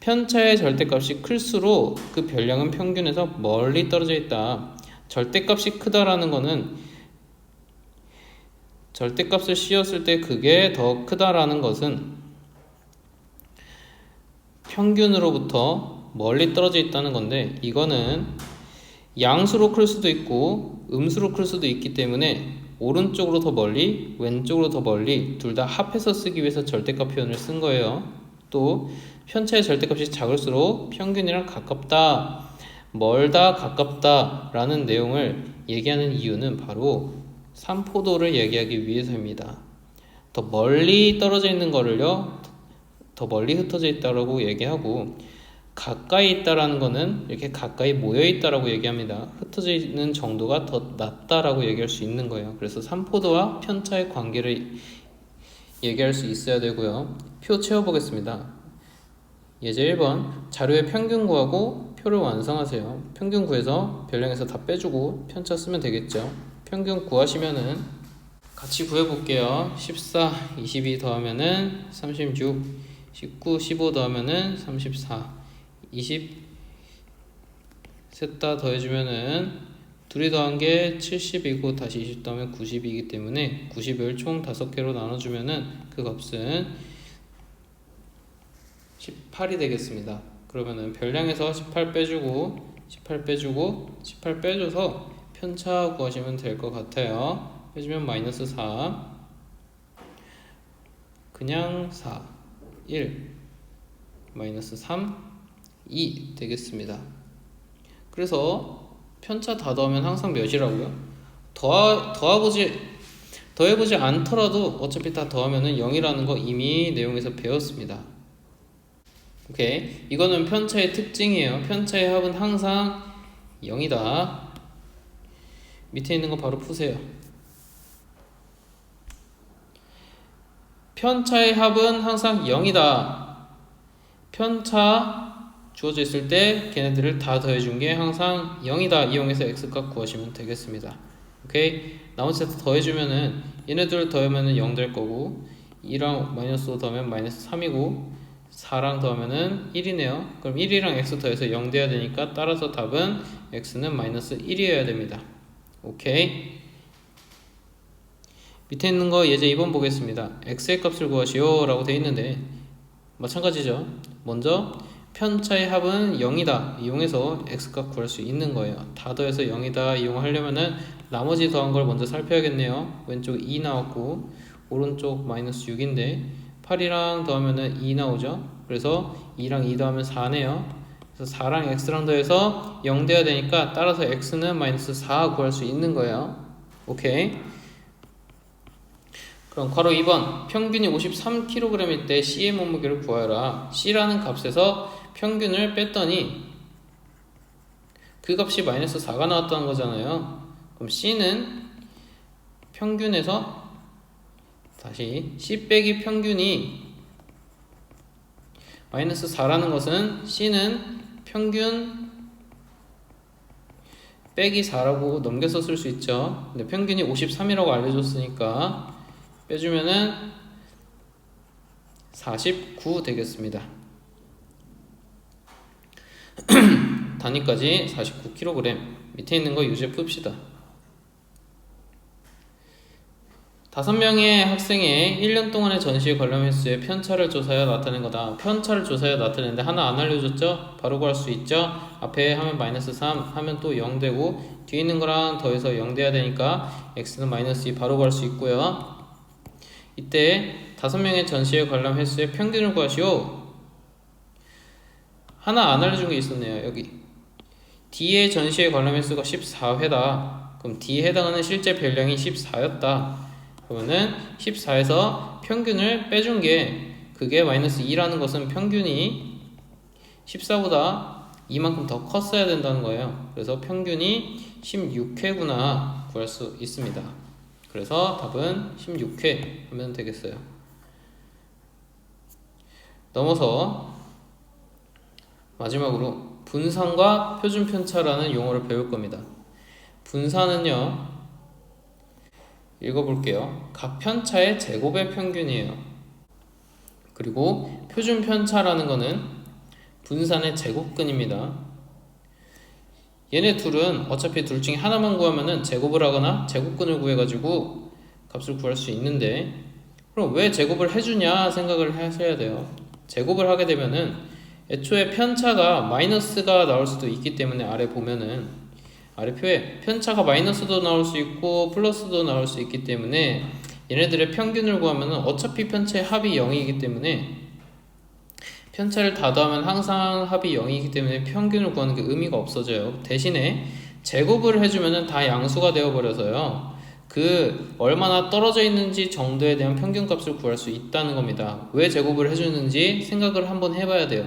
편차의 절대값이 클수록 그 별량은 평균에서 멀리 떨어져 있다. 절대값이 크다라는 거는 절대값을 씌웠을 때 그게 더 크다라는 것은 평균으로부터 멀리 떨어져 있다는 건데, 이거는 양수로 클 수도 있고 음수로 클 수도 있기 때문에 오른쪽으로 더 멀리, 왼쪽으로 더 멀리 둘 다 합해서 쓰기 위해서 절대값 표현을 쓴 거예요. 또 편차의 절대값이 작을수록 평균이랑 가깝다, 멀다, 가깝다 라는 내용을 얘기하는 이유는 바로 산포도를 얘기하기 위해서입니다. 더 멀리 떨어져 있는 거를요, 더 멀리 흩어져 있다라고 얘기하고, 가까이 있다라는 거는 이렇게 가까이 모여 있다라고 얘기합니다. 흩어져 있는 정도가 더 낮다라고 얘기할 수 있는 거예요. 그래서 산포도와 편차의 관계를 얘기할 수 있어야 되고요. 표 채워보겠습니다. 예제 1번. 자료의 평균 구하고 표를 완성하세요. 평균 구해서 별량에서 다 빼주고 편차 쓰면 되겠죠. 평균 구하시면은 같이 구해볼게요. 14, 22 더하면은 36, 19, 15 더하면은 34, 20 셋 다 더해주면은 둘이 더한 게 70이고 다시 20 더하면 90이기 때문에 90을 총 5개로 나눠주면은 그 값은 18이 되겠습니다. 그러면은 별량에서 18 빼주고 18 빼주고 18 빼줘서 편차 구하시면 될 것 같아요. 빼주면 마이너스 4, 그냥 4, 1, 마이너스 3, 2 되겠습니다. 그래서 편차 다 더하면 항상 몇이라고요? 더해보지 않더라도 어차피 다 더하면은 0이라는 거 이미 내용에서 배웠습니다. 오케이, 이거는 편차의 특징이에요. 편차의 합은 항상 0이다. 밑에 있는 거 바로 푸세요. 편차의 합은 항상 0이다. 편차 주어져 있을 때 걔네들을 다 더해준 게 항상 0이다. 이용해서 x값 구하시면 되겠습니다. 오케이? 오케이? 나머지 세트 더해주면은 얘네들 더하면은 0 될 거고 2랑 마이너스 5 더하면 마이너스 3이고 4랑 더하면은 1이네요. 그럼 1이랑 x 더해서 0 돼야 되니까 따라서 답은 x는 마이너스 1이어야 됩니다. 오케이? 밑에 있는 거 예제 2번 보겠습니다. x의 값을 구하시오 라고 되어 있는데 마찬가지죠. 먼저 편차의 합은 0이다 이용해서 x값 구할 수 있는 거예요. 다 더해서 0이다 이용하려면은 나머지 더한 걸 먼저 살펴야겠네요. 왼쪽 2 나왔고 오른쪽 마이너스 6인데 8이랑 더하면은 2 나오죠. 그래서 2랑 2 더하면 4네요. 그래서 4랑 x랑 더해서 0 돼야 되니까 따라서 x는 마이너스 4 구할 수 있는 거예요. 오케이. 그럼 괄호 2번 평균이 53kg일 때 C의 몸무게를 구하여라. C라는 값에서 평균을 뺐더니 그 값이 마이너스 4가 나왔다는 거잖아요. 그럼 C는 평균에서 다시 C 빼기 평균이 마이너스 4라는 것은 C는 평균 빼기 4라고 넘겨서 쓸 수 있죠. 근데 평균이 53이라고 알려줬으니까 빼주면은 49 되겠습니다. 단위까지 49kg. 밑에 있는 거 유제 풉시다. 5명의 학생의 1년 동안의 전시 관람 횟수의 편차를 조사하여 나타낸 거다. 편차를 조사하여 나타내는데 하나 안 알려줬죠? 바로 구할 수 있죠? 앞에 하면 마이너스 3 하면 또 0 되고 뒤에 있는 거랑 더해서 0 돼야 되니까 x는 마이너스 2 바로 구할 수 있고요. 이때 5명의 전시회 관람 횟수의 평균을 구하시오. 하나 안 알려준 게 있었네요. 여기 D의 전시회 관람 횟수가 14회다. 그럼 D에 해당하는 실제 별량이 14였다. 그러면은 14에서 평균을 빼준 게 그게 마이너스 2라는 것은 평균이 14보다 이만큼 더 컸어야 된다는 거예요. 그래서 평균이 16회구나 구할 수 있습니다. 그래서 답은 16회 하면 되겠어요. 넘어서 마지막으로 분산과 표준편차라는 용어를 배울 겁니다. 분산은요, 읽어볼게요. 각 편차의 제곱의 평균이에요. 그리고 표준편차라는 거는 분산의 제곱근입니다. 얘네 둘은 어차피 둘 중에 하나만 구하면은 제곱을 하거나 제곱근을 구해가지고 값을 구할 수 있는데, 그럼 왜 제곱을 해주냐 생각을 하셔야 돼요. 제곱을 하게 되면은 애초에 편차가 마이너스가 나올 수도 있기 때문에 아래 보면은 아래 표에 편차가 마이너스도 나올 수 있고 플러스도 나올 수 있기 때문에 얘네들의 평균을 구하면은 어차피 편차의 합이 0이기 때문에 편차를 다 더하면 항상 합이 0이기 때문에 평균을 구하는 게 의미가 없어져요. 대신에 제곱을 해주면은 다 양수가 되어버려서요. 그 얼마나 떨어져 있는지 정도에 대한 평균값을 구할 수 있다는 겁니다. 왜 제곱을 해주는지 생각을 한번 해봐야 돼요.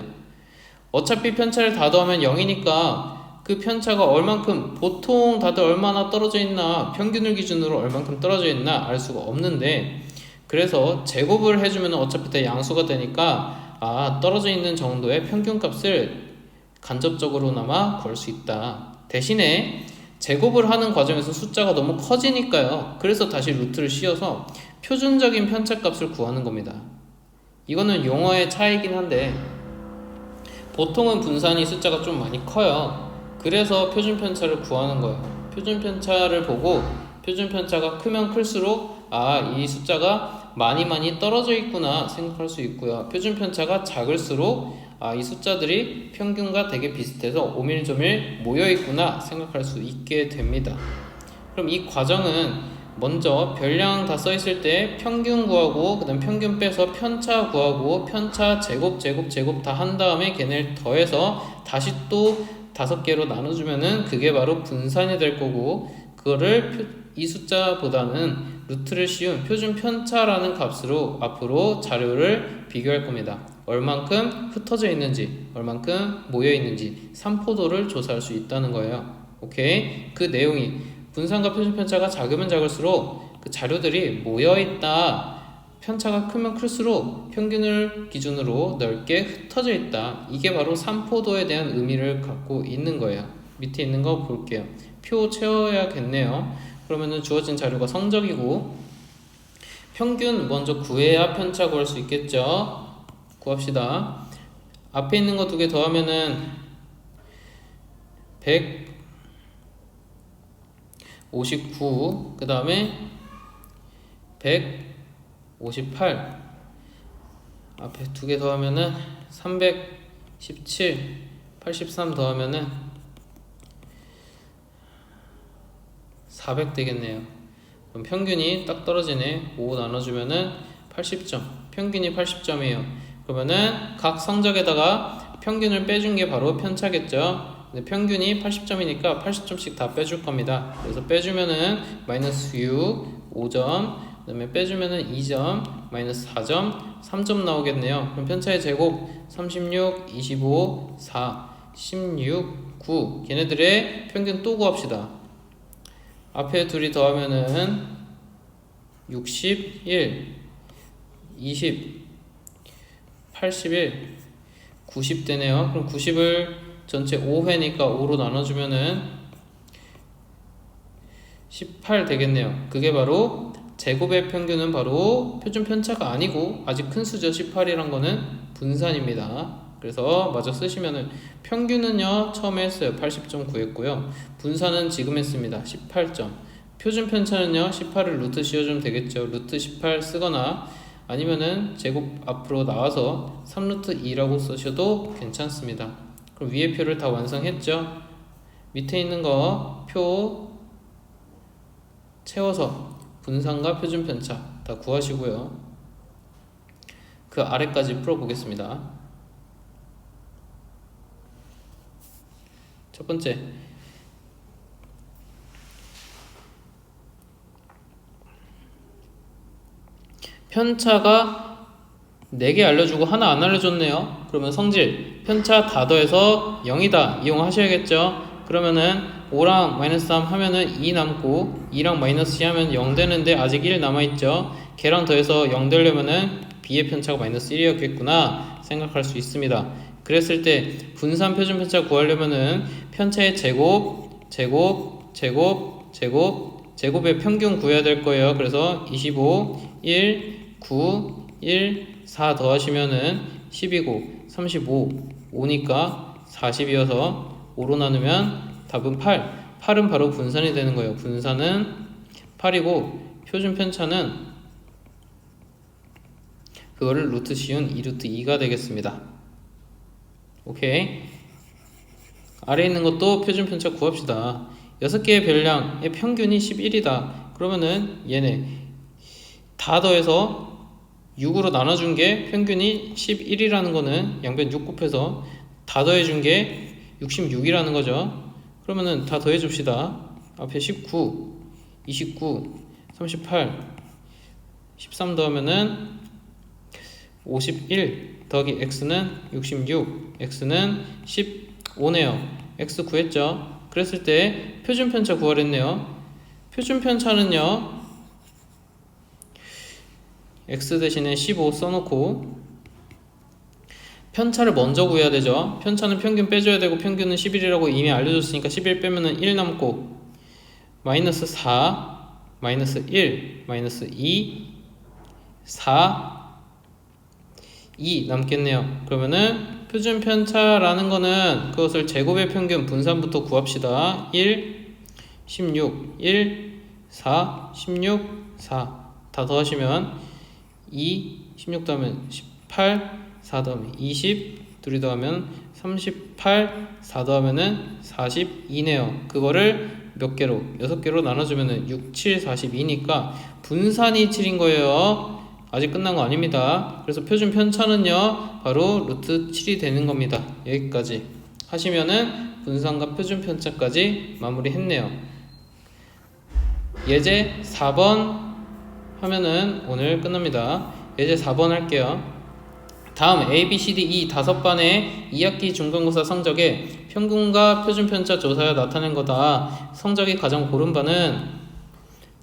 어차피 편차를 다 더하면 0이니까 그 편차가 얼만큼, 보통 다들 얼마나 떨어져 있나, 평균을 기준으로 얼만큼 떨어져 있나 알 수가 없는데, 그래서 제곱을 해주면 어차피 다 양수가 되니까 떨어져 있는 정도의 평균값을 간접적으로나마 구할 수 있다. 대신에 제곱을 하는 과정에서 숫자가 너무 커지니까요. 그래서 다시 루트를 씌워서 표준적인 편차값을 구하는 겁니다. 이거는 용어의 차이긴 한데 보통은 분산이 숫자가 좀 많이 커요. 그래서 표준편차를 구하는 거예요. 표준편차를 보고 표준편차가 크면 클수록 이 숫자가 많이 떨어져 있구나 생각할 수 있고요. 표준편차가 작을수록 이 숫자들이 평균과 되게 비슷해서 오밀조밀 모여있구나 생각할 수 있게 됩니다. 그럼 이 과정은 먼저 별량 다 써있을 때 평균 구하고 그 다음 평균 빼서 편차 구하고 편차 제곱 다 한 다음에 걔네를 더해서 다시 또 5개로 나눠주면은 그게 바로 분산이 될 거고, 그거를 이 숫자보다는 루트를 씌운 표준 편차라는 값으로 앞으로 자료를 비교할 겁니다. 얼만큼 흩어져 있는지, 얼만큼 모여 있는지 3포도를 조사할 수 있다는 거예요. 오케이? 그 내용이 분산과 표준 편차가 작으면 작을수록 그 자료들이 모여 있다. 편차가 크면 클수록 평균을 기준으로 넓게 흩어져 있다. 이게 바로 3포도에 대한 의미를 갖고 있는 거예요. 밑에 있는 거 볼게요. 표 채워야겠네요. 그러면은 주어진 자료가 성적이고 평균 먼저 구해야 편차 구할 수 있겠죠. 구합시다. 앞에 있는 거 두 개 더하면은 159, 그 다음에 158, 앞에 두 개 더하면은 317, 83 더하면은 400 되겠네요. 그럼 평균이 딱 떨어지네. 5 나눠주면은 80점. 평균이 80점이에요. 그러면은 각 성적에다가 평균을 빼준 게 바로 편차겠죠. 근데 평균이 80점이니까 80점씩 다 빼줄 겁니다. 그래서 빼주면은 마이너스 6, 5점, 그 다음에 빼주면은 2점, 마이너스 4점, 3점 나오겠네요. 그럼 편차의 제곱 36, 25, 4, 16, 9. 걔네들의 평균 또 구합시다. 앞에 둘이 더하면은 61, 20, 81, 90 되네요. 그럼 90을 전체 5회니까 5로 나눠주면은 18 되겠네요. 그게 바로 제곱의 평균은 바로 표준 편차가 아니고 아직 큰 수죠. 18이란 거는 분산입니다. 그래서 마저 쓰시면은 평균은요 처음에 했어요. 80점 구했고요. 분산은 지금 했습니다. 18점. 표준 편차는요 18을 루트 씌워주면 되겠죠. 루트 18 쓰거나 아니면은 제곱 앞으로 나와서 3루트 2라고 쓰셔도 괜찮습니다. 그럼 위에 표를 다 완성했죠. 밑에 있는 거 표 채워서 분산과 표준 편차 다 구하시고요. 그 아래까지 풀어보겠습니다. 첫 번째, 편차가 4개 알려주고 하나 안 알려줬네요. 그러면 성질, 편차 다 더해서 0이다 이용하셔야겠죠. 그러면은 5랑 마이너스 3 하면은 2 남고 2랑 마이너스 2 하면 0 되는데 아직 1 남아있죠. 걔랑 더해서 0 되려면은 b의 편차가 마이너스 1이었겠구나 생각할 수 있습니다. 그랬을 때 분산 표준 편차 구하려면은 편차의 제곱의 평균 구해야 될 거예요. 그래서 25, 1, 9, 1, 4 더하시면은 10이고 35, 5니까 40이어서 5로 나누면 답은 8. 8은 바로 분산이 되는 거예요. 분산은 8이고 표준 편차는 그거를 루트 씌운 2루트 2가 되겠습니다. 오케이. 아래에 있는 것도 표준 편차 구합시다. 6개의 별량의 평균이 11이다. 그러면은 얘네 다 더해서 6으로 나눠준 게 평균이 11이라는 거는 양변 6 곱해서 다 더해준 게 66이라는 거죠. 그러면은 다 더해 줍시다. 앞에 19, 29, 38, 13 더하면은 51 더하기 x는 66, x는 15네요. x 구했죠. 그랬을 때 표준 편차 구하랬네요. 표준 편차는요 x 대신에 15 써놓고 편차를 먼저 구해야 되죠. 편차는 평균 빼줘야 되고 평균은 11이라고 이미 알려줬으니까 11 빼면은 1 남고 마이너스 4, 마이너스 1, 마이너스 2, 4, 2 남겠네요. 그러면은 표준 편차라는 거는 그것을 제곱의 평균 분산부터 구합시다. 1, 16, 1, 4, 16, 4 다 더하시면 2, 16 더하면 18, 4 더하면 20, 둘이 더하면 38, 4 더하면은 42네요. 그거를 몇 개로? 6개로 나눠주면은 6, 7, 42니까 분산이 7인 거예요. 아직 끝난 거 아닙니다. 그래서 표준 편차는요 바로 루트 7이 되는 겁니다. 여기까지 하시면은 분산과 표준 편차까지 마무리했네요. 예제 4번 하면은 오늘 끝납니다. 예제 4번 할게요. 다음 A, B, C, D, E 5반의 2학기 중간고사 성적에 평균과 표준 편차 조사하여 나타낸 거다. 성적이 가장 고른 바는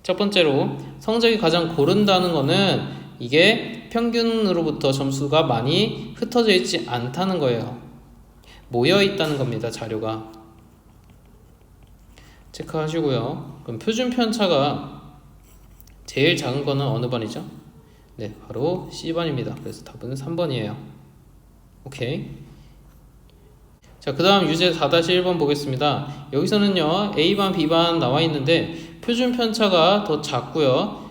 첫 번째로 성적이 가장 고른다는 거는 이게 평균으로부터 점수가 많이 흩어져 있지 않다는 거예요. 모여 있다는 겁니다. 자료가 체크하시고요. 그럼 표준 편차가 제일 작은 거는 어느 반이죠? 네, 바로 C반입니다. 그래서 답은 3번이에요. 오케이. 자, 그 다음 유제 4-1번 보겠습니다. 여기서는요, A반, B반 나와 있는데 표준 편차가 더 작고요.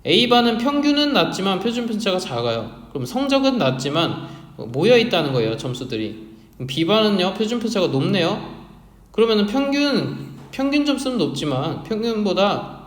A반은 평균은 낮지만 표준 편차가 작아요. 그럼 성적은 낮지만 모여 있다는 거예요, 점수들이. B반은요, 표준 편차가 높네요. 그러면은 평균 점수는 높지만 평균보다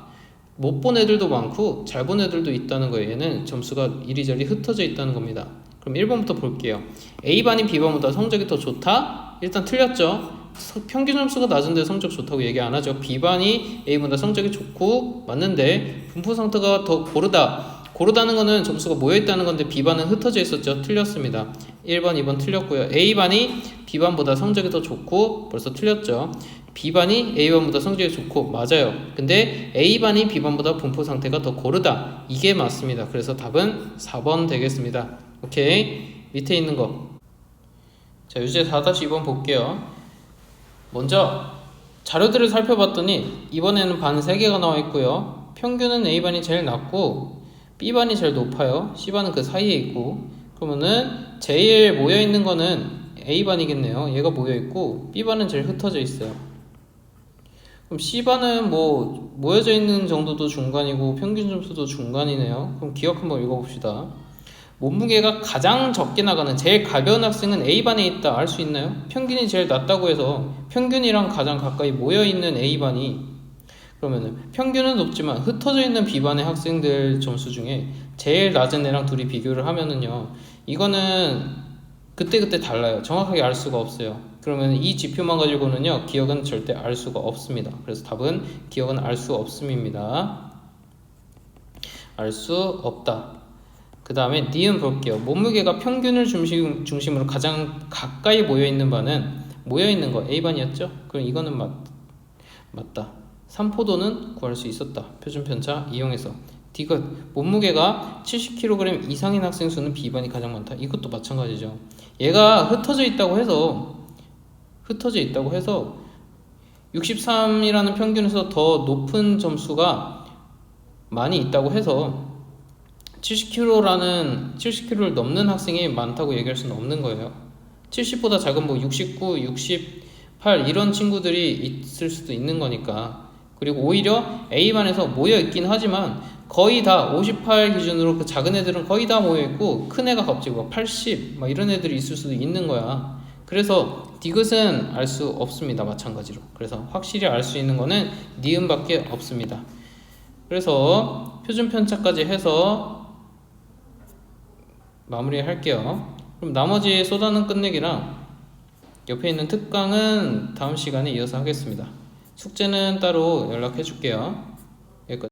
못 본 애들도 많고 잘 본 애들도 있다는 거예요. 얘는 점수가 이리저리 흩어져 있다는 겁니다. 그럼 1번부터 볼게요. A반이 B반보다 성적이 더 좋다? 일단 틀렸죠. 평균 점수가 낮은데 성적 좋다고 얘기 안 하죠. B반이 A보다 성적이 좋고 맞는데 분포 상태가 더 고르다는 거는 점수가 모여있다는 건데 B반은 흩어져 있었죠. 틀렸습니다. 1번, 2번 틀렸고요. A반이 B반보다 성적이 더 좋고 벌써 틀렸죠. B반이 A반보다 성적이 좋고 맞아요. 근데 A반이 B반보다 분포 상태가 더 고르다. 이게 맞습니다. 그래서 답은 4번 되겠습니다. 오케이. 밑에 있는 거. 자, 유제 4-2번 볼게요. 먼저 자료들을 살펴봤더니 이번에는 반 3개가 나와 있고요. 평균은 A반이 제일 낮고 B반이 제일 높아요. C반은 그 사이에 있고. 그러면은 제일 모여있는 거는 A반이겠네요. 얘가 모여있고 B반은 제일 흩어져 있어요. 그럼 C반은 뭐 모여져 있는 정도도 중간이고 평균 점수도 중간이네요. 그럼 기억 한번 읽어봅시다. 몸무게가 가장 적게 나가는 제일 가벼운 학생은 A반에 있다 알 수 있나요? 평균이 제일 낮다고 해서 평균이랑 가장 가까이 모여있는 A반이 그러면은 평균은 높지만 흩어져 있는 B반의 학생들 점수 중에 제일 낮은 애랑 둘이 비교를 하면은요, 이거는 그때그때 달라요. 정확하게 알 수가 없어요. 그러면 이 지표만 가지고는요, 기억은 절대 알 수가 없습니다. 그래서 답은 기억은 알 수 없음입니다. 알 수 없다. 그 다음에 니은 볼게요. 몸무게가 평균을 중심으로 가장 가까이 모여있는 바는 모여있는 거 A반이었죠? 그럼 이거는 맞다. 삼포도는 구할 수 있었다. 표준 편차 이용해서. 디귿 몸무게가 70kg 이상인 학생 수는 B반이 가장 많다. 이것도 마찬가지죠. 얘가 흩어져 있다고 해서 63이라는 평균에서 더 높은 점수가 많이 있다고 해서 70kg를 넘는 학생이 많다고 얘기할 수는 없는 거예요. 70보다 작은 뭐 69, 68 이런 친구들이 있을 수도 있는 거니까. 그리고 오히려 A반에서 모여 있긴 하지만 거의 다 58 기준으로 그 작은 애들은 거의 다 모여 있고 큰 애가 갑자기 막 80 막 이런 애들이 있을 수도 있는 거야. 그래서 디귿은 알 수 없습니다. 마찬가지로. 그래서 확실히 알 수 있는 거는 니은밖에 없습니다. 그래서 표준 편차까지 해서 마무리 할게요. 그럼 나머지 쏟아는 끝내기랑 옆에 있는 특강은 다음 시간에 이어서 하겠습니다. 숙제는 따로 연락해 줄게요.